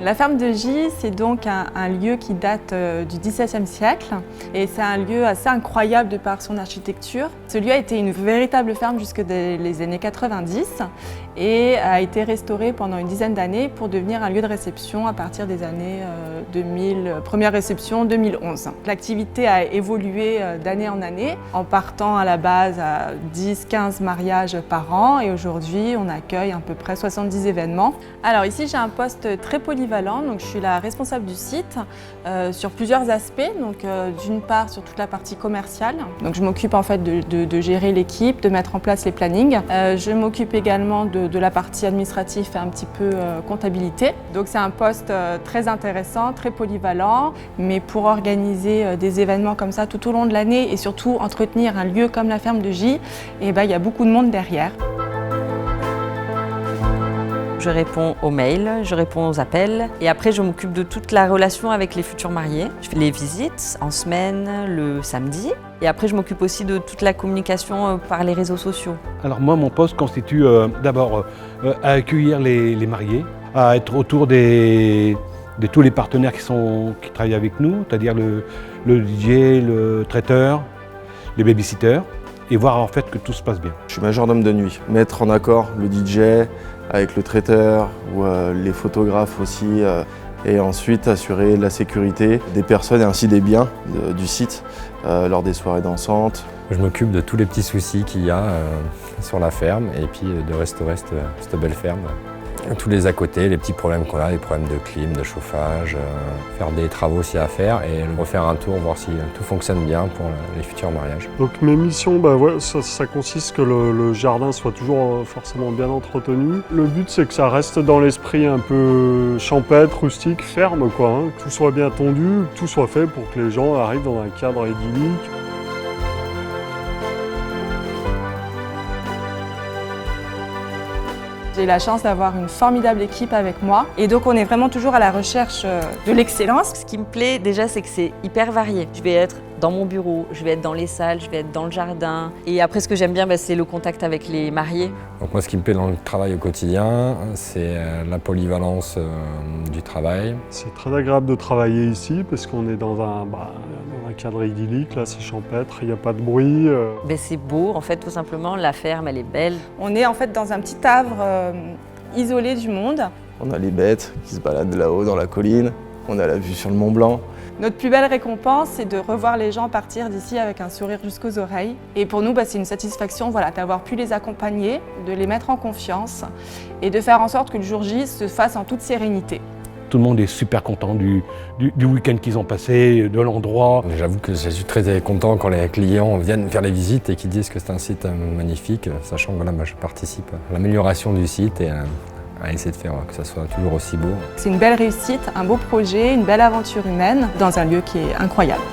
La ferme de Gy, c'est donc un lieu qui date du XVIIe siècle et c'est un lieu assez incroyable de par son architecture. Ce lieu a été une véritable ferme jusque dans les années 90 et a été restauré pendant une dizaine d'années pour devenir un lieu de réception à partir des années 2000, première réception 2011. L'activité a évolué d'année en année en partant à la base à 10-15 mariages par an et aujourd'hui on accueille à peu près 70 événements. Alors ici j'ai un poste très polyvalent, donc je suis la responsable du site sur plusieurs aspects. Donc d'une part sur toute la partie commerciale, donc je m'occupe en fait de gérer l'équipe, de mettre en place les plannings. Je m'occupe également de la partie administrative et un petit peu comptabilité. Donc c'est un poste très intéressant, très polyvalent, mais pour organiser des événements comme ça tout au long de l'année et surtout entretenir un lieu comme la ferme de Gy, il y a beaucoup de monde derrière. Je réponds aux mails, je réponds aux appels et après je m'occupe de toute la relation avec les futurs mariés. Je fais les visites en semaine, le samedi et après je m'occupe aussi de toute la communication par les réseaux sociaux. Alors moi mon poste constitue d'abord à accueillir les mariés, à être autour de tous les partenaires qui travaillent avec nous, c'est-à-dire le DJ, le traiteur, les babysitters et voir en fait que tout se passe bien. Je suis majordome de nuit, mettre en accord le DJ avec le traiteur ou les photographes aussi et ensuite assurer la sécurité des personnes et ainsi des biens du site lors des soirées dansantes. Je m'occupe de tous les petits soucis qu'il y a sur la ferme et puis de restaurer cette belle ferme. Tous les à côté, les petits problèmes qu'on a, les problèmes de clim, de chauffage, faire des travaux s'il y a à faire et refaire un tour, voir si tout fonctionne bien pour les futurs mariages. Donc mes missions, ça consiste que le jardin soit toujours forcément bien entretenu. Le but c'est que ça reste dans l'esprit un peu champêtre, rustique, ferme quoi, hein. Que tout soit bien tondu, que tout soit fait pour que les gens arrivent dans un cadre idyllique. J'ai la chance d'avoir une formidable équipe avec moi et donc on est vraiment toujours à la recherche de l'excellence. Ce qui me plaît déjà c'est que c'est hyper varié. Je vais être dans mon bureau, je vais être dans les salles, je vais être dans le jardin. Et après ce que j'aime bien c'est le contact avec les mariés. Donc moi ce qui me plaît dans le travail au quotidien, c'est la polyvalence du travail. C'est très agréable de travailler ici parce qu'on est dans un cadre idyllique, là c'est champêtre, il n'y a pas de bruit. C'est beau en fait tout simplement, la ferme elle est belle. On est en fait dans un petit havre isolé du monde. On a les bêtes qui se baladent là-haut dans la colline, on a la vue sur le Mont Blanc. Notre plus belle récompense, c'est de revoir les gens partir d'ici avec un sourire jusqu'aux oreilles. Et pour nous, c'est une satisfaction d'avoir pu les accompagner, de les mettre en confiance et de faire en sorte que le jour J se fasse en toute sérénité. Tout le monde est super content du week-end qu'ils ont passé, de l'endroit. J'avoue que je suis très content quand les clients viennent faire les visites et qu'ils disent que c'est un site magnifique, sachant que je participe à l'amélioration du site et à essayer de faire que ça soit toujours aussi beau. C'est une belle réussite, un beau projet, une belle aventure humaine dans un lieu qui est incroyable.